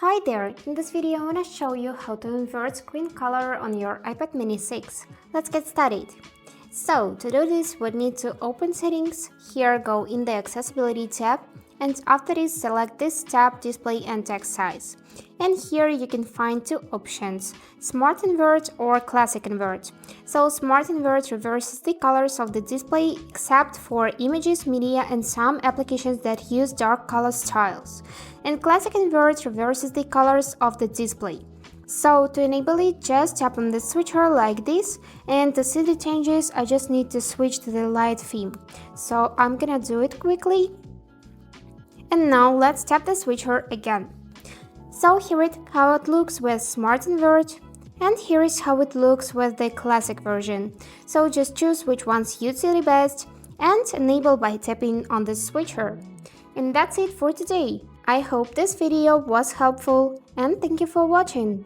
Hi there, in this video I want to show you how to invert screen color on your iPad mini 6. Let's get started. So, to do this we need to open settings, here go in the accessibility tab, and after this select this tab display and text size. And here you can find two options, Smart Invert or Classic Invert. So Smart Invert reverses the colors of the display except for images, media and some applications that use dark color styles. And Classic Invert reverses the colors of the display. So to enable it, just tap on the switcher like this, and to see the changes I just need to switch to the light theme. So I'm gonna do it quickly. And now let's tap the switcher again. So here is how it looks with Smart Invert, and here is how it looks with the classic version. So just choose which one suits you the best and enable by tapping on the switcher. And that's it for today. I hope this video was helpful and thank you for watching.